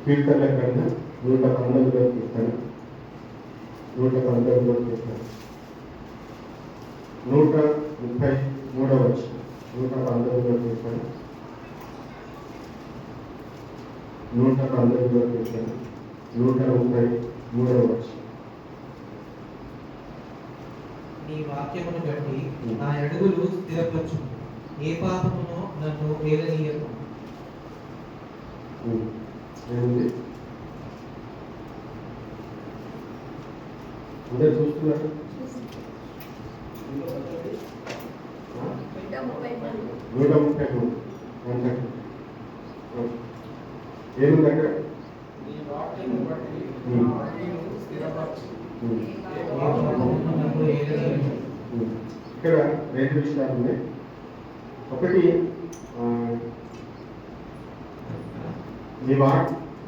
కీర్తనల గ్రంథం 119వ కీర్తన 119వ కీర్తన 133వ వచనం 119వ కీర్తన 119వ కీర్తన 133వ వచనం. నీ వాక్యమును బట్టి నా అడుగులు స్థిరపరచు, ఏ పాపమును నన్ను ఏలనీయకు. ఏముంది అందరు చూస్తున్నారు? 133 ఏముంది అక్కడ? ఇక్కడ రెండు విషయాలు ఉన్నాయి. ఒకటి,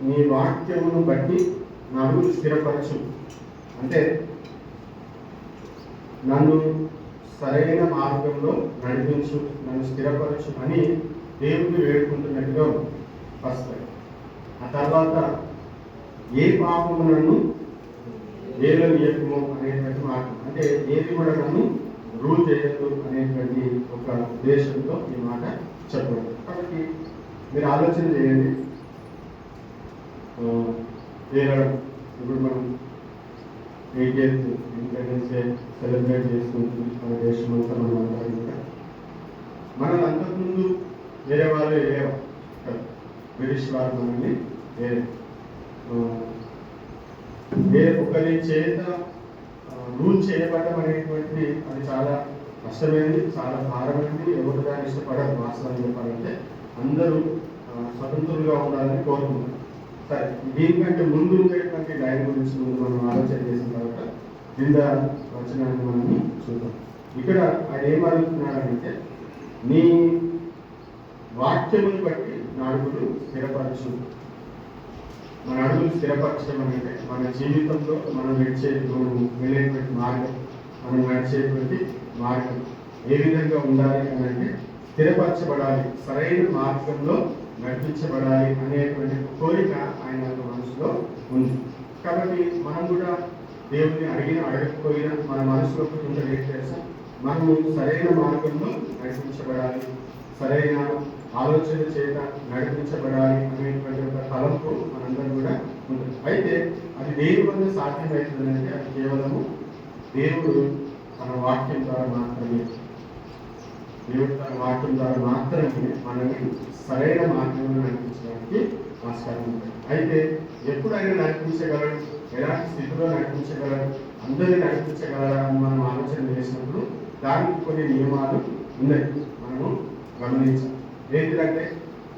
నీ వాక్యమును బట్టి నా అడుగులు స్థిరపరచు అంటే నన్ను సరైన మార్గంలో నడిపించు, నన్ను స్థిరపరచు అని దేవుడిని వేడుకుంటున్నట్టుగా ఫస్ట్. ఆ తర్వాత ఏ పాపము నన్ను ఏలనీయకుము అనేటువంటి మాట, అంటే ఏది కూడా నన్ను రూల్ చేయదు అనేటువంటి ఒక ఉద్దేశంతో ఈ మాట చెప్పండి. కాబట్టి మీరు ఆలోచన చేయండి. ఇప్పుడు మనం 80th ఇండిపెండెన్స్ డే సెలబ్రేట్ చేసుకుంటుంది మన దేశం అంతా. మనం అంతకుముందు వేరే వాళ్ళు వెళ్ళేవారు, బ్రిటిష్ వారు మనల్ని వేరే ఒకరి చేత రూల్ చేయబడడం అనేటువంటిది అది చాలా కష్టమైనది, చాలా భారమైనది. ఎవరు దాన్ని ఇష్టపడరు. వాస్తవాన్ని చెప్పాలంటే అందరూ స్వతంత్రులుగా ఉండాలని కోరుకుంటారు. సరే, దీనికంటే ముందు ఉండేటువంటి లైన్ గురించి ముందు మనం ఆలోచన చేసిన తర్వాత కింద వచనాన్ని మనం చూద్దాం. ఇక్కడ ఆయన ఏం అడుగుతున్నాడంటే, నీ వాక్యమును బట్టి నా అడుగులు స్థిరపరచు. మన అడుగులు స్థిరపరచడం అంటే మన జీవితంలో మనం వెళ్ళేటువంటి మార్గం, మనం నడిచేటువంటి మార్గం ఏ విధంగా ఉండాలి అని అంటే స్థిరపరచబడాలి, సరైన మార్గంలో నడిపించబడాలి అనేటువంటి కోరిక ఆయన మనసులో ఉంది. కాబట్టి మనం కూడా దేవుడిని అడగకపోయినా మన మనసులో ఉంటుంది ఏంటంటే మనము సరైన మార్గంలో నడిపించబడాలి, సరైన ఆలోచన చేత నడిపించబడాలి అనేటువంటి ఒక తలంపు మనందరం కూడా ఉంటుంది. అయితే అది దేని వల్ల సాధ్యమవుతుందంటే అది కేవలము దేవుడు తన వాక్యం ద్వారా మాత్రమే, మనల్ని సరైన మార్గంలో నడిపించడానికి ఆస్కారం ఉంటుంది. అయితే ఎప్పుడైనా నడిపించగలడు, ఎలాంటి స్థితిలో నడిపించగలడు, అందరినీ నడిపించగలరా అని మనం ఆలోచన చేసినప్పుడు దానికి కొన్ని నియమాలు ఉన్నాయి, మనము గమనించాలి. ఏంటంటే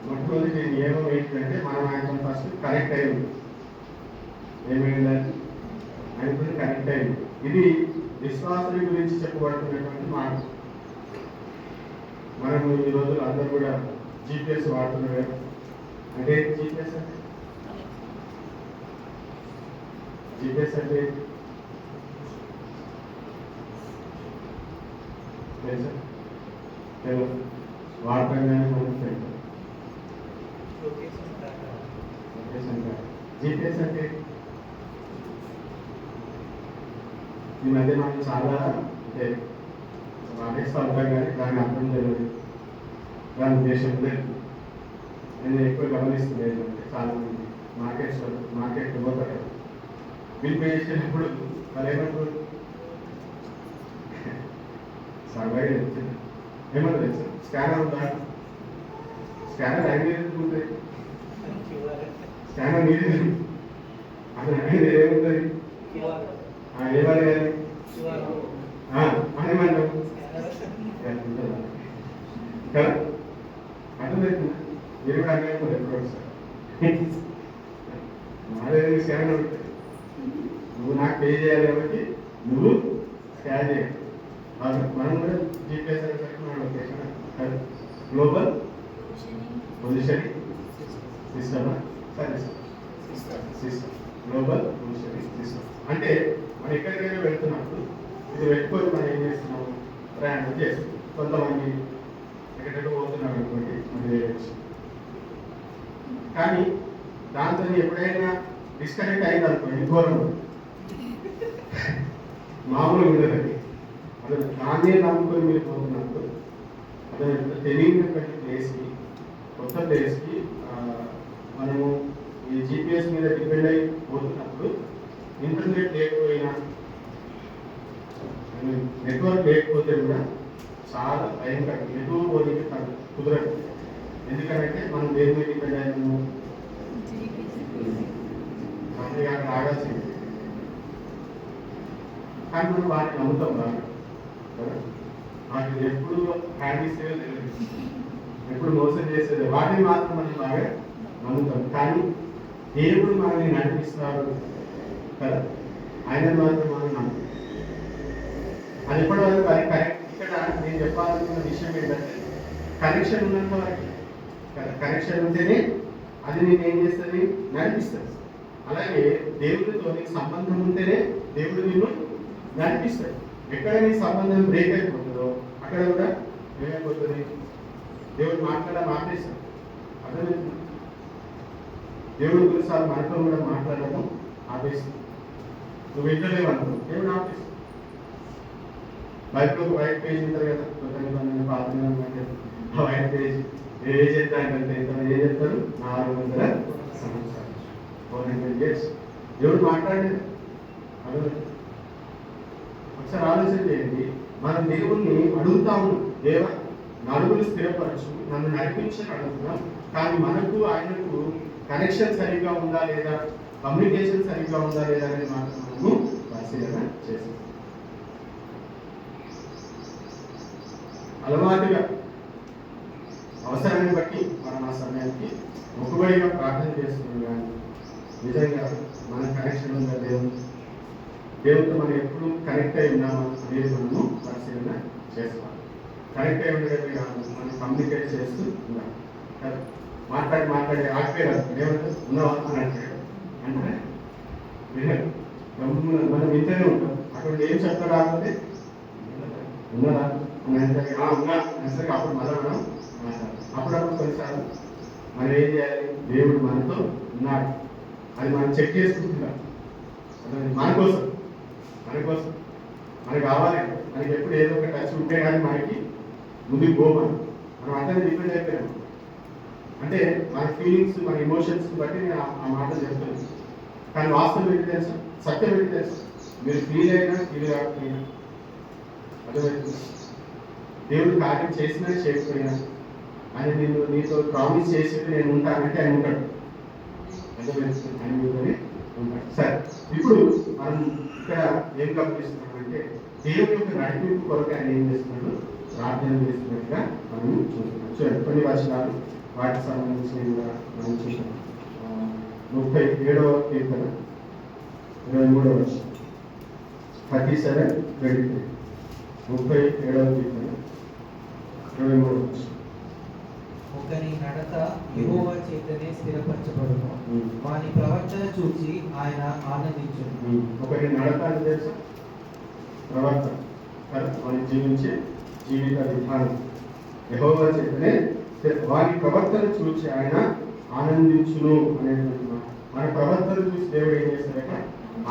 మొట్టమొదటి నియమం ఏంటంటే మనం ఆయన ఫస్ట్ కనెక్ట్ అయి ఉంది. ఏమైందంటే ఆయన కనెక్ట్ అయింది. ఇది విశ్వాసుల గురించి చెప్పబడుతున్నటువంటి మాట. మనం ఈ రోజులు అందరూ కూడా GPS వాడుతున్నారు. అంటే GPS అంటే వాడటంగానే మనం GPS అంటే ఈ మధ్య మనం చాలా అంటే వాడేస్తూ ఉంటాం, కానీ దాని అర్థం తెలియదు, దాని ఉద్దేశం లేదు. నేను ఎక్కువ గమనిస్తుంది ఏంటంటే చాలా మంది మార్కెట్ పోతారు, బిల్ పే చేసేటప్పుడు వాళ్ళు ఏమంటారు, సర్వై ఏమన్నా తెలుసు, స్కానర్ ఉందా, స్కానర్ ఐదు ఉంటుంది, స్కానర్ నీది అసలు ఐదు ఏముంటుంది, ఏమని ఏమంటాం కదా, అర్థమవుతుంది. మీరు కూడా అర్థమైపోతుంది ఎప్పుడు సార్, నాదే స్కానర్ ఉంటుంది, నువ్వు నాకు పే చేయాలి కాబట్టి నువ్వు స్కాన్ చేయాలి. మనం కూడా GPS location global positioning system, సరే సిస్టమ్, గ్లోబల్ పొజిషనింగ్ సిస్టమ్ అంటే మనం ఎక్కడికైనా వెళ్తున్నప్పుడు ఇది పెట్టుకొని మనం ఏం చేస్తున్నాము, ప్రయాణం చేస్తున్నాం. కొంతమంది ఎక్కడెక్కడ పోతున్నారు అనుకోండి, మనం చేయవచ్చు. కానీ దాంతో ఎప్పుడైనా డిస్కనెక్ట్ అయింది అనుకోండి ఘోరం మామూలుగా ఉండదు అది. అదే దాన్నే నమ్ముకొని మీరు పోతున్నప్పుడు అదే తెలియనటువంటి ప్లేస్కి కొత్త ప్లేస్కి మనము ఈ జీపీఎస్ మీద డిపెండ్ అయి పోతున్నప్పుడు ఇంటర్నెట్ లేకపోయినా నెట్వర్క్ లేకపోతే కూడా చాలా భయంకరం. ఎటు పోనీకి కుదరదు. ఎందుకంటే మనం దేని మీద డిపెండ్ అయ్యాము, మనకి అక్కడ ఆగాల్సింది. కానీ మనం వాటిని నమ్ముతాం బాగా కదా. వాటిని ఎప్పుడు హ్యాండ్ ఇస్తే తెలియదు, ఎప్పుడు మోసం చేసేది, వాటిని మాత్రం మనం బాగా నమ్ముతాం. కానీ దేవుడు మనల్ని నడిపిస్తారు కదా, ఆయన మాత్రం మనం నమ్ముతాం. అది ఎప్పటివరకు అది కరెక్ట్. ఇక్కడ నేను చెప్పాలనుకున్న విషయం ఏంటంటే కనెక్షన్ ఉన్నంత వరకు కదా, కనెక్షన్ ఉంటేనే అది నేను ఏం చేస్తుంది, నడిపిస్తుంది. అలాగే దేవుడితో నీకు సంబంధం ఉంటేనే దేవుడు నిన్ను నడిపిస్తాడు. ఎక్కడ నీ సంబంధం బ్రేక్ అయిపోతుందో అక్కడ కూడా ఏమైపోతుంది, దేవుడు మాట్లాడడం ఆపేస్తాడు. అర్థమవుతుంది? దేవుడు కొన్నిసార్లు మనతో కూడా మాట్లాడడం ఆపేస్తుంది. నువ్వు వింటలేవు అనుకో, దేవుడు ఆపేస్తాడు. బైక్లో వైట్ పేజ్ ఉంటుంది కదా, పాత ఆ వైట్ పేజ్ ఏ చెప్తానంటే ఏం చెప్తారు, 400 సంవత్సరాలు 400 years దేవుడు మాట్లాడలేదు. ఒకసారి ఆలోచన చేయండి. మనం దేవుణ్ణి అడుగుతా ఉన్నాం, దేవ నడుగులు స్థిరపరచు, నన్ను నడిపించని అడుగుతున్నాం. కానీ మనకు ఆయనకు కనెక్షన్ సరిగ్గా ఉందా లేదా, కమ్యూనికేషన్ సరిగ్గా ఉందా లేదా అనేది మాత్రం మనము పరిశీలన చేస్తాం. అలవాటుగా అవసరాన్ని బట్టి మనం ఆ సమయానికి మొక్కుబడిగా ప్రార్థన చేస్తున్నాం. కానీ నిజంగా మన కనెక్షన్ ఉందా దేవుడితో మనం ఎప్పుడు కనెక్ట్ అయి ఉన్నామా అనేది మనము పరిశీలన చేసుకోవాలి. కనెక్ట్ అయి ఉండడమే కాదు, మనం కమ్యూనికేట్ చేస్తూ ఉన్నాం. మాట్లాడి ఆగిపోయారు, ఏమంటారు ఉన్నావా అని అంటాడు. అంటే వినరు, మనం ఇంటనే ఉంటాం. అక్కడ ఏం చెప్తా రాకపోతే ఉన్నారా అని అంటే ఉన్నా అనేసరికి అప్పుడు మళ్ళీ మనం మాట్లాడాలి. అప్పుడప్పుడు కొన్నిసార్లు మనం ఏం చేయాలి, దేవుడు మనతో ఉన్నాడు అది మనం చెక్ చేసుకుంటున్నాం. మన కోసం మనకు కావాలి. మనకి ఎప్పుడు ఏదో ఒక టచ్ ఉంటే కానీ మనకి ముందుకు పోమని మనం అంతా డిపెండ్ అయిపోయాము. అంటే మన ఫీలింగ్స్, మన ఎమోషన్స్ బట్టి నేను ఆ మాటలు చెప్తున్నాను. కానీ వాస్తవం ఏంటి తెలుసు, సత్యం ఏంటి తెలుసు, మీరు ఫీల్ అయినా ఫీల్ కాకపోయినా అర్థమవుతుంది. దేవుడు కార్యం చేసినా చేయకపోయినా ఆయన నీతో ప్రామిస్ చేసేది నేను ఉంటానంటే ఆయన ఉంటాడు. అర్థమవుతుంది, ఆయన మీతోనే ఉంటాడు. సరే, ఇప్పుడు మనం ఇక్కడ ఏం గమనిస్తున్నామంటే దేవుని యొక్క నడిపింపు కొరకు ఆయన ఏం చేస్తున్నాడు, ప్రార్థన చేస్తున్నట్టుగా మనం చూస్తున్నాం. చూడండి కొన్ని వచనాలు వాటికి సంబంధించినవి కూడా మనం చూసాం. 37వ కీర్తన 23వ వచనం, 37:23. 37వ కీర్తన 23వ వచనం. ఒకని నడత యెహోవా చేతనే స్థిరపరచబడును, వాని ప్రవర్తన చూసి ఆయన ఆనందించును. ఒకరి నడత అంటే తెలుసా, ప్రవర్తన, వాని జీవించే జీవిత విధానం యెహోవా చేతనే, వాని ప్రవర్తన చూసి ఆయన ఆనందించును అనేటువంటి మాట. మన ప్రవర్తన చూసి దేవుడు ఏం చేస్తాడంటే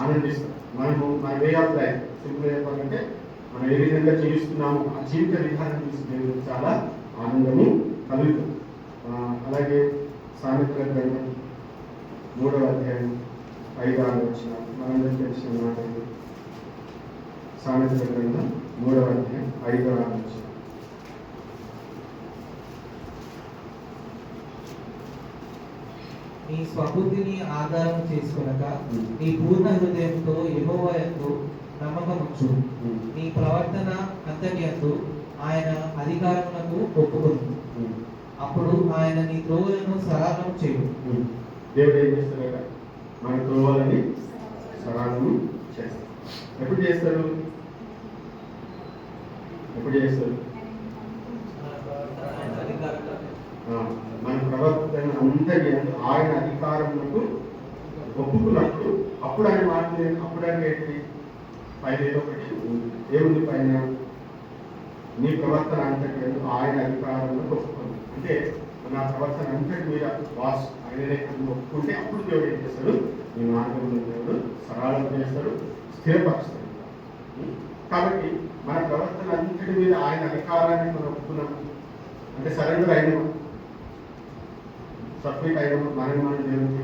ఆనందిస్తాడు. మన వే ఆఫ్ లైఫ్ సింపుల్ చెప్పాలంటే మనం ఏ విధంగా జీవిస్తున్నాము ఆ జీవిత విధానం చూసి దేవుడు చాలా ఆనందము కలుగుతుంది. అలాగే సామెతల గ్రంథం 3వ అధ్యాయం 5-6 వచనాలు మనందరికీ తెలిసిన మాట. సామెతల గ్రంథం 3వ అధ్యాయం 5-6 వచనాలు. నీ స్వబుద్ధిని ఆధారం చేసుకొనక నీ పూర్ణ హృదయంతో యెహోవా యందు నమ్మకముంచు. నీ ప్రవర్తన అంతటి యందు ఆయన అధికారములకు ఒప్పుకొను. అప్పుడు ఆయన నీ త్రోవలను సరళం చేయు. దేవుడు ఏం చేస్తాడు, మన త్రోవలని సరళము చేస్తాడు. ఎప్పుడు చేస్తాడు మన ప్రవర్తన అంతటి ఆయన అధికారములకు ఒప్పుకున్నప్పుడు అప్పుడు ఆయన మాట్లాడే, అప్పుడు ఆయన ఏంటి, పైన ఏదో ఒకటి ఏముంది, పైన నీ ప్రవర్తన అంతటి ఆయన అధికారంలో ఒప్పుకుంది. అంటే నా ప్రవర్తన అంతటి మీద బాస్ ఆయననే అని ఒప్పుకుంటే అప్పుడు దేవుడు ఏం చేస్తాడు? నీ మార్గంలో దేవుడు సరళం చేస్తాడు, స్థిరపరుస్తాడు. కాబట్టి మన ప్రవర్తన అంతటి మీద ఆయన అధికారాన్ని మనం ఒప్పుకున్నాం అంటే సరెండర్ అయినాము, సబ్మిట్ అయినాము, మనల్ని మనం దేవుడికి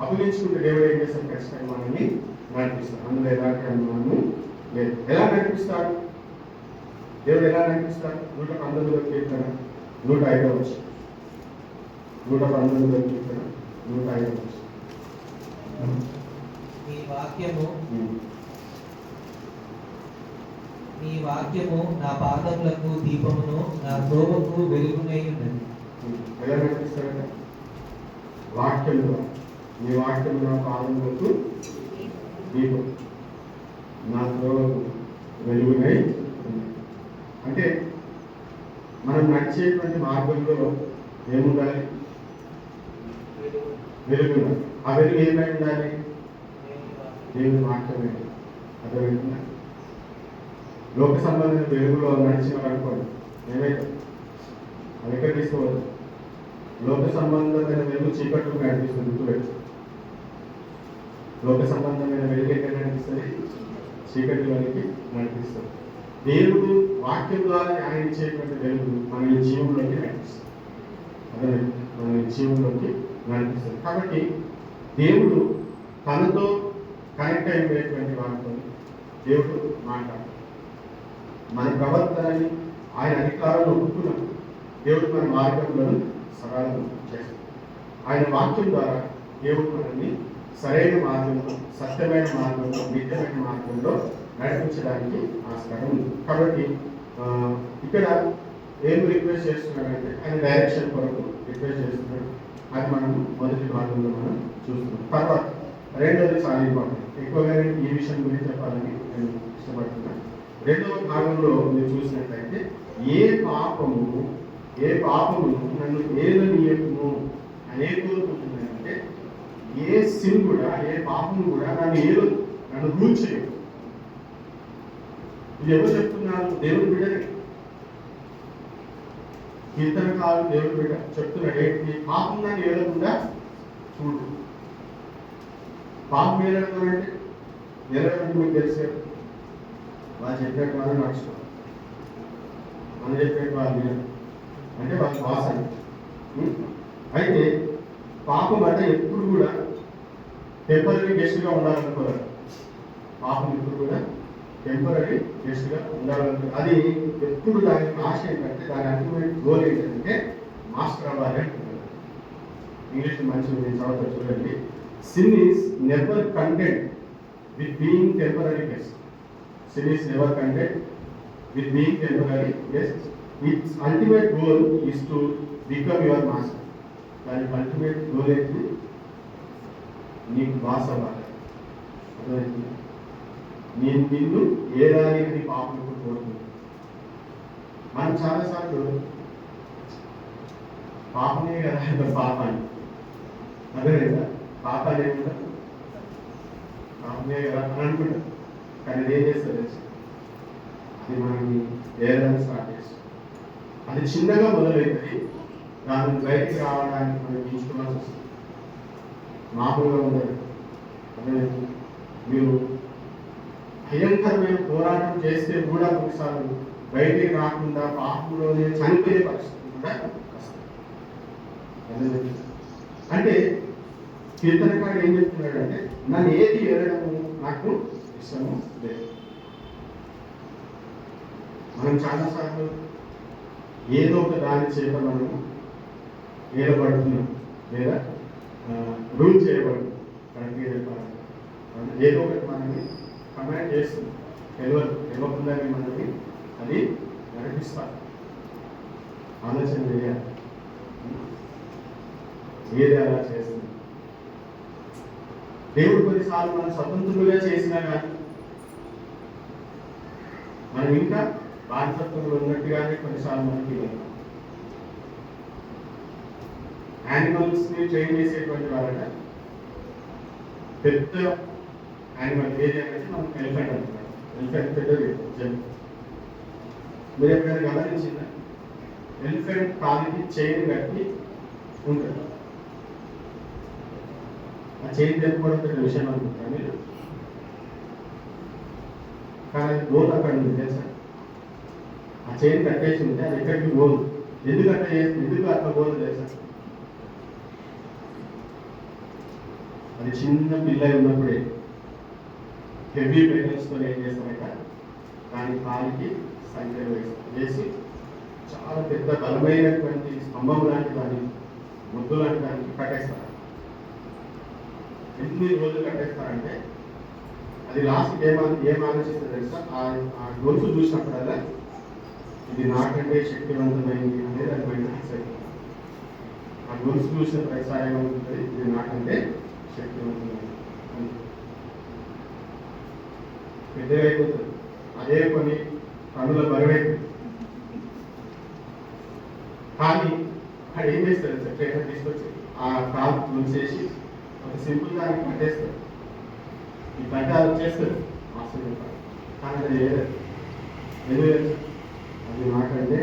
అప్పగించుకుంటే దేవుడు ఏం చేస్తాడు? ఖచ్చితంగా మనల్ని నడిపిస్తాడు. అందులో ఎలాంటి అనుమానము లేదు. ఎలా నడిపిస్తాడు దేవుడు? ఎలా నడిపిస్తాడు? 119 కీర్తన 105 వచ్చి 119 కీర్తన 105 వచ్చి నీ వాక్యము నా పాదములకు దీపమును, నా త్రోవకు వెలుగునై ఉన్నది. ఎలా నడిపిస్తాడంటే వాక్యము, నీ వాక్యము నా పాదములకు దీపం, నా త్రోవకు వెలుగునై ఉన్నది. అంటే మనం నడిచేటువంటి మార్గంలో ఏముండాలి? వెలుగు. ఆ వెలుగు ఏమై ఉండాలి? దేవుని వాక్యమే. అర్థమవుతుందా? లోక సంబంధమైన వెలుగులో నడిచిన అనుకోండి ఏమైతే అది ఎక్కడ తీసుకోవద్దు. లోక సంబంధమైన వెలుగు చీకట్లకు నడిపిస్తుంది. గుర్తుపెట్టు. లోక సంబంధమైన వెలుగు ఎక్కడ నడిపిస్తుంది? చీకటి వెలుగుకి నడిపిస్తుంది. దేవుడు వాక్యం ద్వారా ఆయన ఇచ్చేటువంటి వెలుగు మన జీవంలోకి నడిపిస్తుంది. అదే మన జీవంలోకి నడిపిస్తుంది. కాబట్టి దేవుడు తనతో కనెక్ట్ అయిపోయేటువంటి వాటితో దేవుడు మాట్లాడు. మన ప్రవర్తనని ఆయన అధికారంలో ఒప్పుకున్నాం. దేవుడు మన మార్గంలో సరళం చేస్తాడు. ఆయన వాక్యం ద్వారా దేవుడు మనల్ని సరైన మార్గంలో, సత్యమైన మార్గంలో, నిత్యమైన మార్గంలో నడిపించడానికి ఆస్కారం ఉంది. కాబట్టి ఇక్కడ ఏం రిక్వెస్ట్ చేస్తున్నాడంటే ఆయన డైరెక్షన్ కొరకు రిక్వెస్ట్ చేస్తున్నాడు. అది మనం మొదటి భాగంలో మనం చూస్తున్నాం. తర్వాత రెండోది చాలా ఇంపార్టెంట్. ఎక్కువగా నేను ఈ విషయం గురించి చెప్పాలని నేను ఇష్టపడుతున్నాను. రెండవ భాగంలో మీరు చూసినట్లయితే ఏ పాపము నన్ను ఏలనీయకును అనే కోరుకుంటున్నానంటే ఏ సిన్ కూడా, ఏ పాపము కూడా నన్ను రూల్ చేయదు. ఇది ఎవరు చెప్తున్నారు? దేవుని బిడ్డనే. కీర్తనకారు దేవుని బిడ్డ చెప్తున్నాడు ఏంటి? పాపం నన్ను ఏలకుండా చూడు. పాపం ఏలడం అంటే ఏలడం మీకు తెలిసే వాళ్ళు చెప్పేట వాళ్ళు నడుచుకోవాలి, మనం చెప్పేట వాళ్ళు అంటే వాళ్ళ వాసన. అయితే పాపం అంటే ఎప్పుడు కూడా టెంపరీ గెస్ట్గా ఉండాలనుకోవాలి. పాపం ఎప్పుడు కూడా టెంపరీ గెస్ట్గా ఉండాలనుకోవాలి. అది ఎప్పుడు దాని ఆశ ఏంటంటే, దాని అల్టిమేట్ గోల్ ఏంటంటే మాస్టర్ అవ్వాలి అంటున్నారు. ఇంగ్లీష్ మంచిగా నేను చదువుతా చూడండి. Sin is never content with being temporary guest. Sin is never content with being temporary guest. Its ultimate goal is to become your master. దాని అల్టిమేట్ గోల్ ఏంటి? నీకు బాస్ అవ్వాలి. అర్థమవుతుంది? నేను నిన్ను ఏదానికి నీ పాపం కోరుకుంటుంది. మనం చాలాసార్లు పాపమే కదా పాపాన్ని, అదే కదా పాపాలు ఏమిటా పాపమే కదా అని అనుకుంటాం. కానీ అది ఏం చేస్తుంది? అది మనల్ని ఏదైనా స్టార్ట్ చేస్తుంది. అది చిన్నగా మొదలవుతుంది, దాని బయటికి రావడానికి మనం తీసుకోవాల్సి వస్తుంది. మామూలుగా ఉండదు. అదే మీరు భయంకరమైన పోరాటం చేస్తే కూడా ఒకసారి బయటికి రాకుండా పాపంలోనే చనిపోయే పరిస్థితి కూడా వస్తుంది. అంటే కీర్తనకాడు ఏం చెప్తున్నాడు అంటే, నన్ను ఏది ఏరడము నాకు ఇష్టము లేదు. మనం చాలాసార్లు ఏదో ఒక దాని చేత మనము ఏలబడుతున్నాం లేదా రూల్ చేయబడుతుంది. కరెక్ట్గా చెప్పాలంటే ఏదో ఒకటి మనల్ని కమాండ్ చేస్తుంది. తెలియకుండానే మనల్ని అది నడిపిస్తారు. ఆలోచన చేయాలి, ఏది అలా చేస్తుంది. దేవుడు కొన్నిసార్లు మనం స్వతంత్రులుగా చేసినా కానీ మనం ఇంకా బాధ్యతలు ఉన్నట్టుగానే కొన్నిసార్లు మనకి యానిమల్స్ ని ట్రైన్ చేసేటువంటి వాళ్ళట పెద్ద యానిమల్ ఏది అనేది మనం ఎలిఫెంట్ అంటున్నాం. ఎలిఫెంట్ పెద్దది. మీరు ఎప్పుడైనా గమనించిందా? ఎలిఫెంట్ కాలికి చైన్ కట్టి ఉంటుంది. చైన్ తెప్పుకోవడం పెద్ద విషయం అనుకుంటారు మీరు. కానీ అది పోదు అక్కడ ఉంది తెలుసా. ఆ చైన్ కట్టేసి ఉంటే అది ఎక్కడికి పోదు. ఎందుకు అట్లా పోదు తెలుసా. అది చిన్న పిల్ల ఉన్నప్పుడే హెవీ మెటల్స్తో ఏం చేస్తారట దాని కాలికి సంఖ్యలు వేసి చాలా పెద్ద బలమైనటువంటి స్తంభం లాంటి దాన్ని ముద్దు లాంటి దానికి కట్టేస్తారు. ఎన్ని రోజులు కట్టేస్తారంటే అది లాస్ట్ ఏం ఆలోచిస్తుంది తెలుసా. ఆ గొలుసు చూసినప్పుడల్లా ఇది నాకంటే శక్తివంతమైంది అనేది అది బయట ఫిక్స్ అవుతుంది. ఆ గొలుసు చూసిన ప్రతిసారి ఏమవుతుంది, ఇది నాకంటే శక్తివంతమైంది అని పెద్దగా అయిపోతుంది. అదే కొన్ని పనుల బరువైపోతుంది. కానీ అక్కడ ఏం చేస్తారు సార్, ట్రైనర్ తీసుకొచ్చి ఆ కాల్ ముంచేసి ఒక సింపుల్ దానికి కట్టేస్తారు. ఈ కట్ట వచ్చేస్తారు మాస్టర్. కానీ అది వేయలేదు. ఎందుకు అది నాకంటే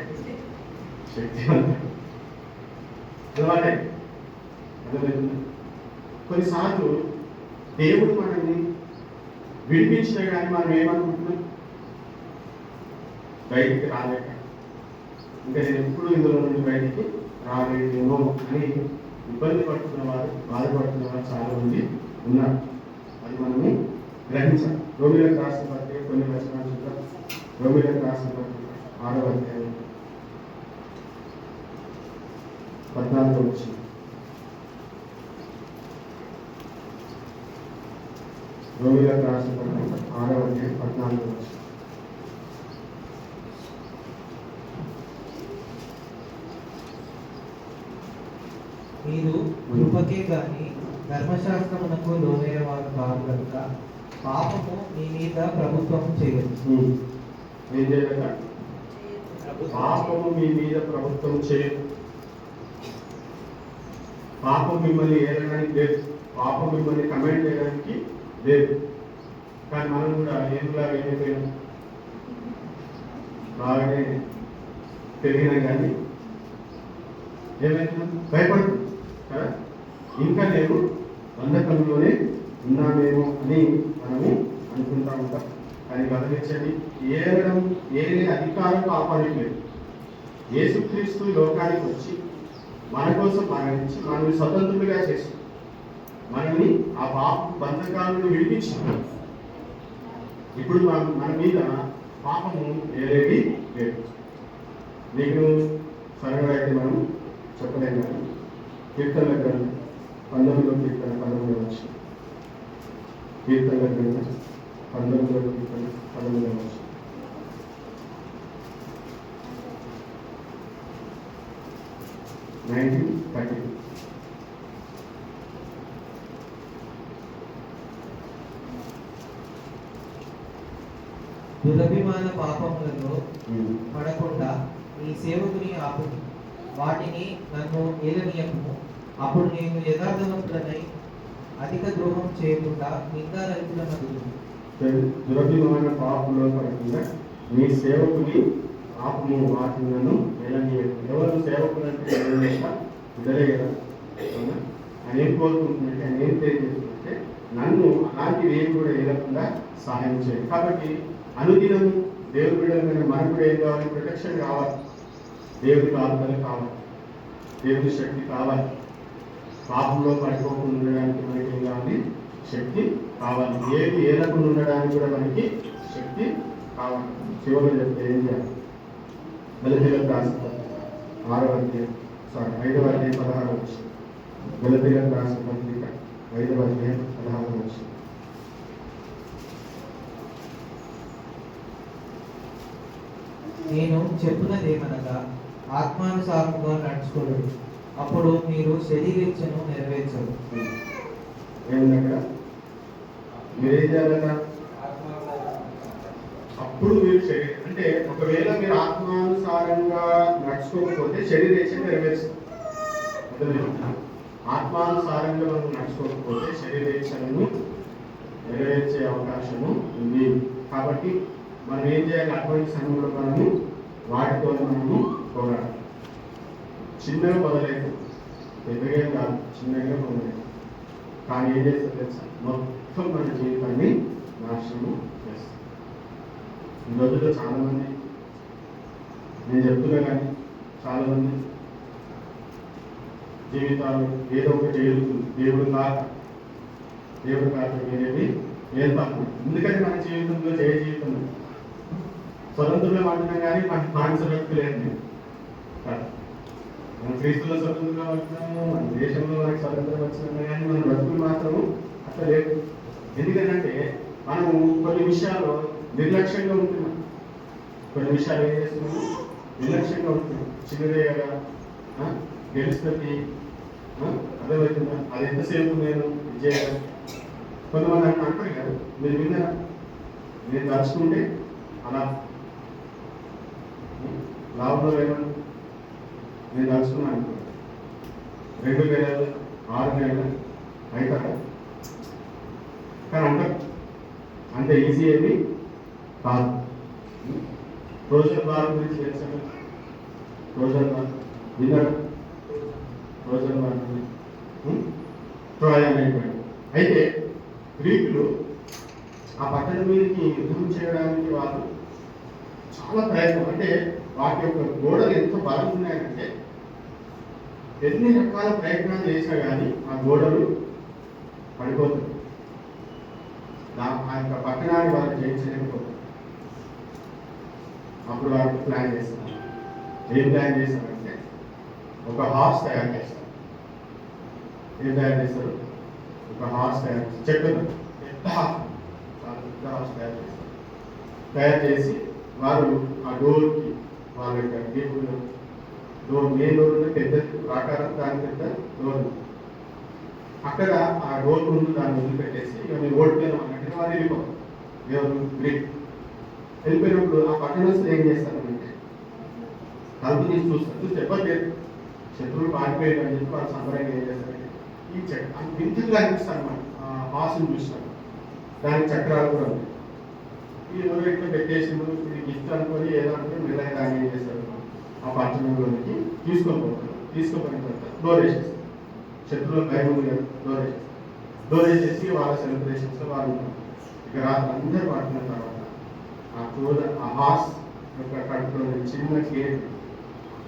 శక్తివంతం అలవాటే. అర్థమవుతుంది. కొన్నిసార్లు దేవుడు మనల్ని విడిపించినా కానీ మనం ఏమనుకుంటున్నాం, బయటికి రాలేక ఇంకా నేను ఎప్పుడు ఇందులో నుండి బయటికి రాలేదేమో అని ఇబ్బంది పడుతున్న వారు, బాధపడుతున్న వారు చాలా మంది ఉన్నారు. అది మనము గ్రహించాలి. రోమిలకు రాసిన పత్రిక కొన్ని వచనాలు చూద్దాం. రోమిలకు రాసిన పత్రిక 6వ అధ్యాయం 14వ వచనం. రోమిలకు రాసిన పత్రిక 6వ అధ్యాయం 14వ వచనం. మీరు కృపకే గాని ధర్మశాస్త్రమునకు లోనైన వారు కాదు కనుక పాపము మీ మీద ప్రభుత్వం చేయదు. ఏం చేయలేక పాపము మీ మీద ప్రభుత్వం చేయదు. పాపం మిమ్మల్ని ఏదడానికి లేదు, పాపం మిమ్మల్ని కమెంట్ చేయడానికి లేదు. కానీ మనం కూడా ఏమిలాగా ఏమైపోయినాం, బాగానే పెరిగినా కానీ ఏమైనా భయపడుతుంది కదా. ఇంకా నేను బంధకంలోనే ఉన్నామేమో అని మనము అనుకుంటా ఉంటాం. కానీ గమనించండి, ఏదే అధికారం కాపాడలేదు. యేసుక్రీస్తు లోకానికి వచ్చి మన కోసం మరణించి మనల్ని స్వతంత్రులుగా చేసి మనల్ని ఆ పాప బంధకాలను విడిపించి ఇప్పుడు మన మీద పాపము ఏదేది లేదు. నీకు సరళగా అయితే మనం చెప్పలేం. కానీ కీర్తనల గ్రంథం 19వ కీర్తన 11వ వచనం. కీర్తనల గ్రంథం 19వ కీర్తన 11వ వచనం. దురభిమాన పాపములలో పడకుండా నీ సేవకుని ఆపు, వాటిని నన్ను ఏలనీయకుము. అప్పుడు నేను యథార్థవంతులనై అధిక ద్రోహం చేయకుండా నిందారహితులనగుదును. దురభిమాన పాపంలో పడకుండా నీ సేవకుని ఆపుము, వాటిని నన్ను ఏలనీయకు. ఎవరు సేవకులు అంటే ఇదలే కదా. ఆయన ఏం కోరుకుంటుందంటే, ఆయన ఏం తెలియజేస్తుందంటే నన్ను అలాంటివి ఏమి కూడా ఏదకుండా సహాయం చేయాలి. కాబట్టి అనుదినం దేవుడి బిడ్డల మనకు కూడా ఏం కావాలి, ప్రొటెక్షన్ కావాలి, దేవుడి కాపుదల కావాలి, దేవుడి శక్తి కావాలి. పాపంలో పడిపోకుండా ఉండడానికి మనకి ఏం కావాలి, శక్తి కావాలి. ఏది ఏలకుండా ఉండడానికి కూడా మనకి శక్తి కావాలి. చివరిలో చెప్తే ఏం చేయాలి, గలతీయులకు రాసిన 6వ అధ్యాయం 5వ అధ్యాయం 16వ వచనం. గలతీయులకు రాసిన పత్రిక 5వ అధ్యాయం 16వ వచనం. నేను చెప్పున్నదేమనగా ఆత్మానుసారముగా నడుచుకోడు, అప్పుడు మీరు శరీరేచ్ఛను నెరవేర్చరు. ఏంటంటే మీరేం చేయాలట, అప్పుడు మీరు శరీరం అంటే ఒకవేళ మీరు ఆత్మానుసారంగా నడుచుకోకపోతే శరీరేచ్ఛ నెరవేర్చారు. ఆత్మానుసారంగా మనం నడుచుకోకపోతే శరీరేచ్ఛను నెరవేర్చే అవకాశము ఉంది. కాబట్టి మనం ఏం చేయాలి, అటువంటి సమయంలో మనము వాటితో మనము పోరాడాలి. చిన్నగా మొదలైతే పెద్దగా కాదు, చిన్నగా మొదలైతే కానీ ఏం చేస్తుంది తెలుసా? మొత్తం మన జీవితాన్ని నాశనం చేస్తుంది. ఈ రోజుల్లో చాలామంది, నేను చెప్తున్నా కానీ చాలామంది జీవితాలు ఏదో ఒకటి ఏడుతుంది. దేవుడు కాక వేరేవి ఏర్పాటు. ఎందుకంటే మన జీవితంలో జయ జీవితం స్వతంత్రంలో అంటున్నాం కానీ మనకి మానసిక వ్యక్తి లేదు. నేను మన క్రీస్తులో స్వతంత్రంగా వచ్చినాము, మన దేశంలో మనకి స్వతంత్రం వచ్చినాము, కానీ మన బ్రతుకులు మాత్రం అట్లా లేదు. ఎందుకంటే మనము కొన్ని విషయాల్లో నిర్లక్ష్యంగా ఉంటున్నాం. కొన్ని విషయాలు ఏం చేస్తున్నాము? నిర్లక్ష్యంగా ఉంటున్నాం. చిన్నదే కదా, గెలుస్తుంది, అర్థమవుతుందా? అది ఎంతసేపు నేను విజయగా. కొంతమంది అంటారు కదా, మీరు విన్నారా? నేను తలుచుకుంటే అలా లాభంలో ఏమన్నా నేను తలుచుకున్నాను అనుకో 2006 నెలలు అవుతారా? కానీ అంటారు అంత ఈజీ ఏమి కాదు. రోజన్ బార్ గురించి తెలుసా? రోజన్ బార్ విన్నారా? రోజన్ బార్ ట్రాయ్ అనేటువంటి. అయితే గ్రీకులు ఆ పట్టణం మీదకి యుద్ధం చేయడానికి వాళ్ళు చాలా ప్రయత్నం, అంటే వాటి యొక్క గోడలు ఎంత బలం ఉన్నాయంటే ఎన్ని రకాల ప్రయత్నాలు చేసినా కానీ ఆ గోడలు పడిపోతుంది. ఆ యొక్క పట్టణాన్ని వాళ్ళు జయించలేకపోతుంది. అప్పుడు వాళ్ళు ప్లాన్ చేస్తారు. ఏం ప్లాన్ చేస్తారంటే ఒక హార్స్ తయారు చేస్తారు. ఏం తయారు చేస్తారు? ఒక హార్స్ తయారు చేస్తారు. చెట్టును పెద్ద హార్స్, చాలా పెద్ద హార్స్ తయారు చేస్తారు. తయారు చేసి వారు ఆ డోర్కి, వాళ్ళ యొక్క దేవుడు డోర్, మెయిన్ డోర్ ఉంటే పెద్ద ప్రాకారం, దాని పెద్ద డోర్, అక్కడ ఆ డోర్ ముందు దాన్ని వదిలిపెట్టేసి ఇక మీరు ఓడిపోయినాం అన్నట్టుగా వారు వెళ్ళిపోతారు. ఎవరు? గ్రీక్. వెళ్ళిపోయినప్పుడు ఆ పట్టణస్తులు ఏం చేస్తారంటే తలుపు తీసి చూస్తారు. చూస్తే ఎవరు లేదు, శత్రువులు పారిపోయారు అని చెప్పి వాళ్ళు సంబరంగా ఏం చేస్తారంటే ఈ వింతగా అనిపిస్తారు అన్నమాట. ఆ హాసును చూస్తారు, దానికి చక్రాలు కూడా ఉంటాయి. ఈ రోజు ఇట్లా పెట్టేసిండు, ఇది గిఫ్ట్ అనుకొని ఏదో అనుకుని మిగతా దాన్ని ఏం చేస్తారు? ఆ పట్టణంలోనికి తీసుకొని పోతారు. డోర్ వేసేస్తారు. శత్రువులు భయం ఉంది కదా, డోర్ వేసేసి వాళ్ళ సెలబ్రేషన్స్లో వాళ్ళు ఉంటారు. ఇక రాత్రి అందరూ పడుతున్న తర్వాత ఆ హార్స్ యొక్క కడుపులో చిన్న కేక్,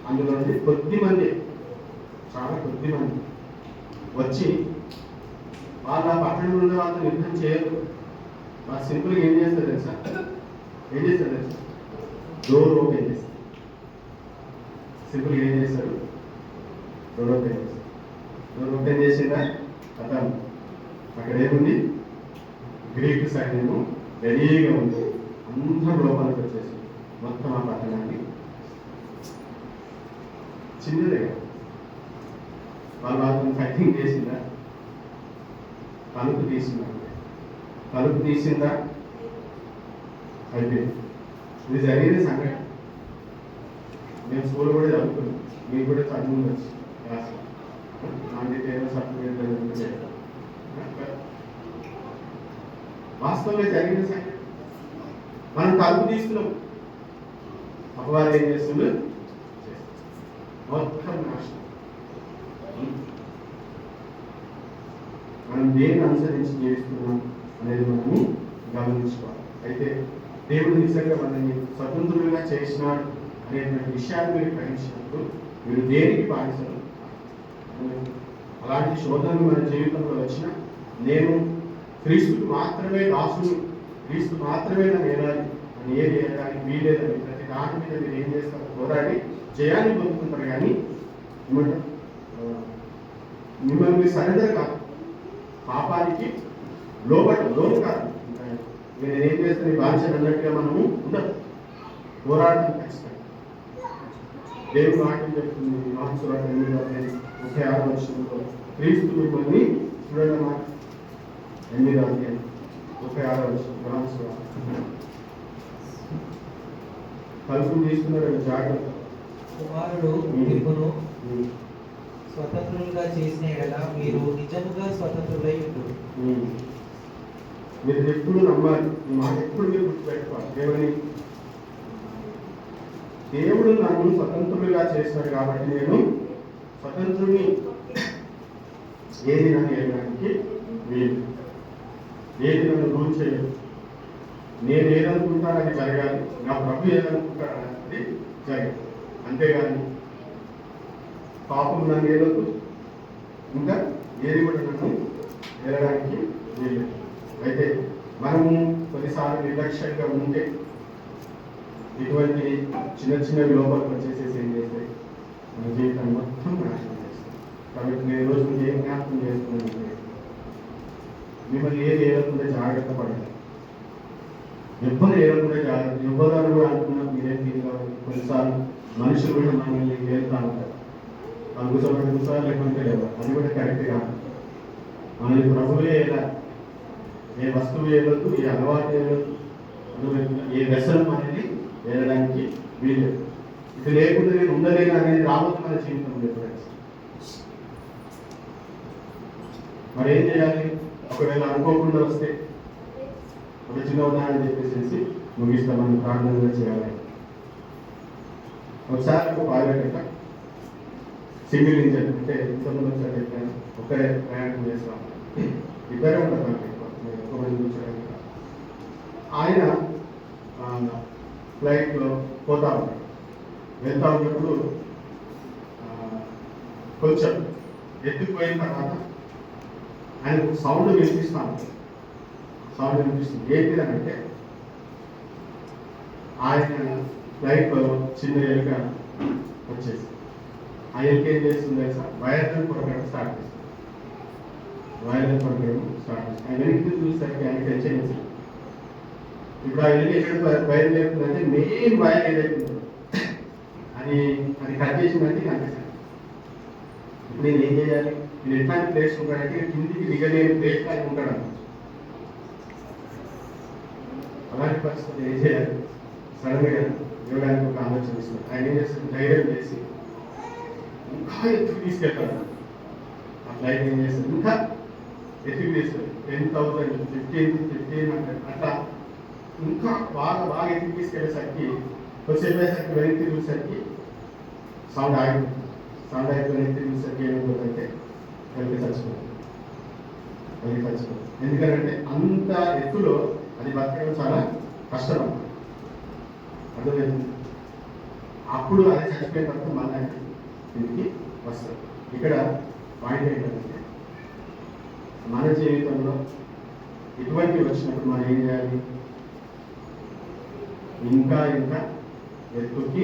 అందులో నుండి చాలా కొద్ది మంది వచ్చి వాళ్ళ పట్టణంలో ఉన్న వాళ్ళతో యుద్ధం చేయరు. వాళ్ళు సింపుల్గా ఏం చేస్తారు తెలుసా? డోర్ ఓపెన్ చేస్తారు. సింపుల్గా ఏం చేస్తారు? డోర్ ఓపెన్ చేసిందా అతను అక్కడ ఏముంది? గ్రీక్ సైన్యము రెడీగా ఉంది. అందరూ లోపలికి వచ్చేసి మొత్తం ఆ పట్టణాన్ని చిన్నదే వాళ్ళతో ఫైటింగ్ చేసిందా? తలుపు తీసిందా? అయిపోయింది. ఇది జరిగిన సంఘటన. నేను స్కూల్ కూడా చదువుకున్నాను, మీకు కూడా చదువు ఉండొచ్చు క్లాస్లో. వాస్తవంగా జరిగిన సంఘటన. మనం తలుపు తీస్తున్నాం, అపవాది ఏం చేస్తుంది? మొత్తం నాశనం. మనం దేన్ని అనుసరించి జీవిస్తున్నాం అనేది మనము గమనించుకోవాలి. అయితే దేవుడు నిజంగా మనల్ని స్వతంత్రులుగా చేసినాడు అనేటువంటి విషయాన్ని మీరు గ్రహించినప్పుడు మీరు దేనికి బానిసలు? అలాంటి శోధనలు మన జీవితంలో వచ్చిన నేను క్రీస్తుకు మాత్రమే దాసుడు, క్రీస్తు మాత్రమే నన్ను ఏలాలి అని ఏది ఏదానికి వీలేదని ప్రతి దాని మీద మీరు ఏం చేస్తారు? పోరాడి జయాన్ని పొందుకుంటారు. కానీ మిమ్మల్ని మీరు సరెండర్ కాదు, పాపానికి లోను కాదు. మీరు ఏం చేస్తే బాధ్యత అన్నట్టుగా మనము ఉండదు, పోరాటం ఖచ్చితంగా. దేవుడు వాక్యం చెప్తుంది మహత్సవ 8:36 వచనంలో క్రీస్తు మిమ్మల్ని చూడండి మాట 8:36 వచనం మహత్సవ కలుపు తీసుకున్నారు జాగ్రత్త. కుమారుడు మిమ్మును స్వతంత్రులుగా చేసిన ఎడల మీరు నిజముగా స్వతంత్రులై ఉంటారు. మీరు ఎప్పుడు నమ్మాలి, ఈ మాట ఎప్పుడు మీరు గుర్తుపెట్టుకోవాలి. దేవుడు నన్ను స్వతంత్రులుగా చేశాడు కాబట్టి నేను స్వతంత్రుని ఏది నన్ను ఏలడానికి వీలు, ఏది నన్ను రూల్ చేయదు. నేను ఏదనుకుంటాను అది జరగాలి, నా ప్రభు ఏదనుకుంటాడు అది జరగాలి. అంతేగాని పాపం నన్ను ఏలొద్దు, ఇంకా ఏది కూడా నన్ను ఏలడానికి వీలు. అయితే మనము కొన్నిసార్లు నిర్లక్ష్యంగా ఉంటే ఇటువంటి చిన్న చిన్న లోపాలకు వచ్చేసేసి ఏం చేస్తాయి, మన జీవితాన్ని మొత్తం నాశనం చేస్తాయి. కాబట్టి నేను రోజు మీకు ఏం జ్ఞాపకం చేస్తున్నానంటే, మిమ్మల్ని ఏది ఏదకుండా జాగ్రత్త పడాలి. ఎవ్వరు ఏదకుండా జాగ్రత్త, ఎవ్వరు కూడా అనుకున్నా మీరేం ఫీల్ కావాలి. కొన్నిసార్లు మనుషులు కూడా మనల్ని ఏలుతా ఉంటారు. వాళ్ళు కూర్చోబెట్టి లేకుంటే లేవు, అది కూడా కరెక్ట్ కాదు. మనల్ని ప్రభువే ఎలా, ఏ వస్తువు ఏలొద్దు, ఏ అలవాటు ఏలొద్దు, ఏ వ్యసనం అనేది వెళ్ళడానికి వీలు. ఇది లేకుండా నేను ఉండలేను అనేది రావద్దు మన జీవితంలో ఎప్పుడైనా. మరి ఏం చేయాలి? ఒకవేళ అనుకోకుండా వస్తే ఒక చిన్న ఉదాహరణ చెప్పేసి ముగిస్తామని ప్రార్థనగా చేయాలి. ఒకసారి ఒక పైలట్ సింగిల్ ఇంజన్, అంటే ఇంతమంది ఒకసారి చెప్పాను, ఒక్కరే ప్రయాణం చేస్తాం, ఇద్దరే ఉంటారు ఎక్కువ మంది కూర్చోడానికి. ఆయన ఫ్లైట్లో పోతా ఉంటాడు. వెళ్తా ఉన్నప్పుడు కొంచెం ఎత్తుకుపోయిన తర్వాత ఆయన సౌండ్ వినిపిస్తా ఉంటుంది. సౌండ్ వినిపిస్తుంది. ఏంటిదంటే ఆయన ఫ్లైట్లో చిన్న ఎలుక వచ్చేసి ఆ ఎలుక ఏం చేస్తుంది తెలుసా? వైర్లను కొరకడం స్టార్ట్ చేస్తుంది. వైర్లను కొరకడం స్టార్ట్ చేస్తుంది. ఆయన వెనక్కి చూసేసరికి ఆయన టెన్షన్ వేస్తుంది. ఇప్పుడు ఆ ఎలుక ఎక్కడ బయలుదేరుతుందంటే మెయిన్ వైర్ ఏదైతుందో అది కట్ చేసిందంటే కనిపిస్తుంది. ఇప్పుడు నేను ఏం చేయాలి? నేను ఎట్లాంటి ప్లేస్ ఉంటాడంటే కిందికి దిగలేని ప్లేస్ లాగా ఉంటాడు అన్నమాట. అలాంటి పరిస్థితి ఏం చేయాలి? సడన్గా యోగానికి ఒక ఆలోచన ఇస్తుంది. ఆయన ఏం చేస్తుంది? ధైర్యం చేసి ఇంకా ఎత్తుకు తీసుకెళ్తాడు. ఆ ఫ్లైట్ ఏం చేస్తుంది? ఇంకా ఎత్తుకు తీస్తుంది. 10,000, 1500 అట్లా ఇంకా బాగా ఎత్తుకు తీసుకెళ్ళేసరికి కొద్దిసేపు అయ్యేసరికి వెనక్కి చూసేసరికి సౌండ్ ఆగిపోతుంది. సౌండ్ అయిపోయి వెనక్కి చూసేసరికి ఏమైపోతుందంటే వెనక్కి చచ్చిపోతుంది. ఎందుకంటే అంత ఎత్తులో అది బతకడం చాలా కష్టం అన్నమాట. అర్థమవుతుంది. అప్పుడు అది చచ్చిపోయిన తర్వాత మళ్ళీ దీనికి వస్తుంది. ఇక్కడ పాయింట్ ఏంటంటే, మన జీవితంలో ఇటువంటివి వచ్చినప్పుడు మనం ఏం చేయాలి? ఇంకా ఎత్తుకి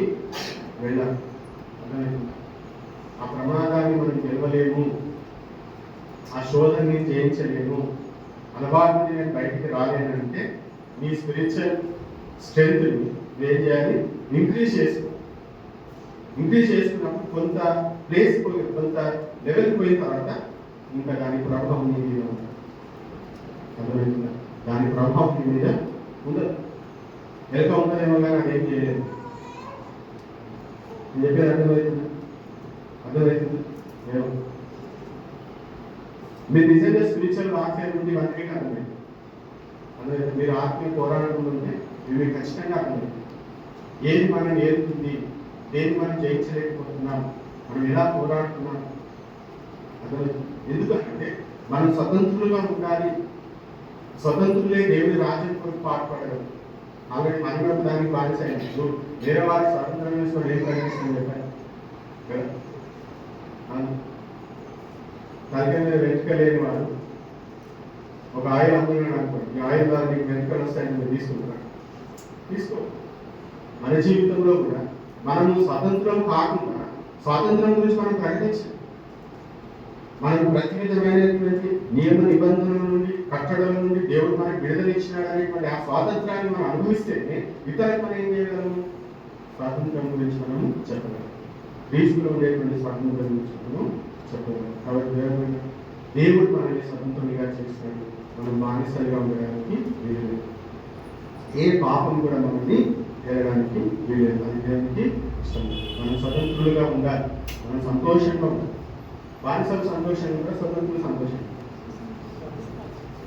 వెళ్ళాలి. ఆ ప్రమాదాన్ని మనం గెలవలేము, ఆ శోధనని జయించలేము, అలవాటుని నేను బయటికి రాలేనంటే నీ స్పిరిచువల్ స్ట్రెంగ్త్ని ఏం చేయాలి? ఇంక్రీజ్ చేసుకున్నప్పుడు కొంత ప్లేస్ పోయి కొంత లెవెల్ పోయిన తర్వాత ఇంకా దాని ప్రభావం నీ మీద ఉంటుంది. అర్థమవుతుందా? దాని ప్రభావం నీ మీద ఉండదు. ఎలుక ఉంటుందేమో కానీ అదేం చేయలేదు. నేను చెప్పేది అర్థమవుతుంది? ఏమో మీరు నిజంగా స్పిరిచువల్ వాక్యాల నుండి ఇవన్నీ అర్థమైంది. అర్థమైంది. మీరు ఆత్మీయ పోరాటం ఉంటే మీరు ఖచ్చితంగా అర్థమైంది. ఏది మనం ఏరుతుంది, దేన్ని మనం జయించలేకపోతున్నాం, మనం ఎలా పోరాడుతున్నాం. అర్థమైంది. ఎందుకంటే మనం స్వతంత్రులుగా ఉండాలి. స్వతంత్రులే దేవుడి రాజ్యం కొరకు పాటుపడగలరు. ఆల్రెడీ మనం దానికి బానిసైన వేరే వారికి స్వతంత్రం వేసుకొని ఏం ప్రకటిస్తుంది చెప్పారు కదా. తలకాయ మీద వెంట్రుక లేని వాడు ఒక ఆయిల్ అమ్ముతున్నాడు అనుకోండి, ఈ ఆయిల్ ద్వారా నీకు వెంట్రుకలు వస్తాయని మీరు తీసుకుంటున్నాడు. తీసుకో. మన జీవితంలో కూడా మనము స్వతంత్రం కాకుండా స్వాతంత్రం గురించి మనం ప్రకటించాలి. మనకు ప్రతి విధమైనటువంటి నియమ నిబంధనల నుండి కట్టడల నుండి దేవుడు మనకు విడుదల ఇచ్చినాడు అనేటువంటి ఆ స్వాతంత్రాన్ని మనం అనుభవిస్తేనే ఇతరులకు మనం ఏం చేయగలము? స్వాతంత్రం గురించి మనము చెప్పగలం. క్రీస్తులో ఉండేటువంటి స్వాతంత్రం గురించి మనము చెప్పగలం. కాబట్టి దేవుడు మనల్ని స్వతంత్రంగా చేసినాడు. మనం బానిసలుగా ఉండడానికి వీలు. ఏ పాపం కూడా మనల్ని వెళ్ళడానికి వీలేదు. అది దేవునికి ఇష్టం. మనం స్వతంత్రులుగా ఉండాలి. మనం సంతోషంగా ఉండాలి. బానిసలు సంతోషంగా ఉంటారు, స్వతంత్రులు సంతోషంగా.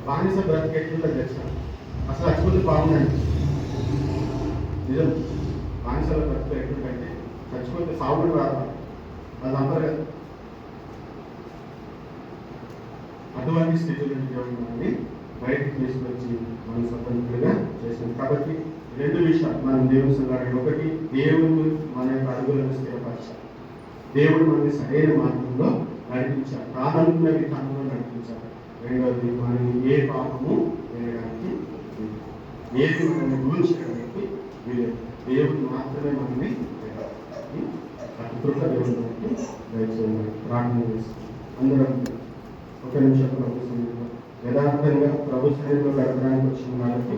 బానిస బ్రతికెట్లుంటే తెలుసా? అసలు చచ్చిపోతే బాగుందండి. నిజం. బానిసల బ్రతుకు ఎట్లుంటే చచ్చిపోతే సాగుడు రాదు. అది అంటారు కదా. అటువంటి స్థితిలో దేవుడు మనల్ని బయటకు తీసుకొచ్చి మనం స్వతంత్రంగా చేసింది. కాబట్టి రెండు విషయాలు మనం దేవుని సంఘాలు, ఒకటి దేవుడు మన యొక్క అడుగులను స్థిరపరచాలి, దేవుడు మనల్ని సరైన మార్గంలో నడిపించాలి, ప్రాణానుకున్న విధానంలో నడిపించాలి. రెండవది మనం ఏ పాపము వేయడానికి ఏది మనల్ని గురించడానికి వీలేదు, దేవుడు మాత్రమే మనల్ని అటు కృప దేవుడు మనకి దయచేయమని ప్రార్థన చేస్తుంది. అందరం ఒక నిమిషం ప్రభు సన్నిధిలో యథార్థంగా ప్రభు సన్నిధిలో గడపడానికి వచ్చిన వాళ్ళకి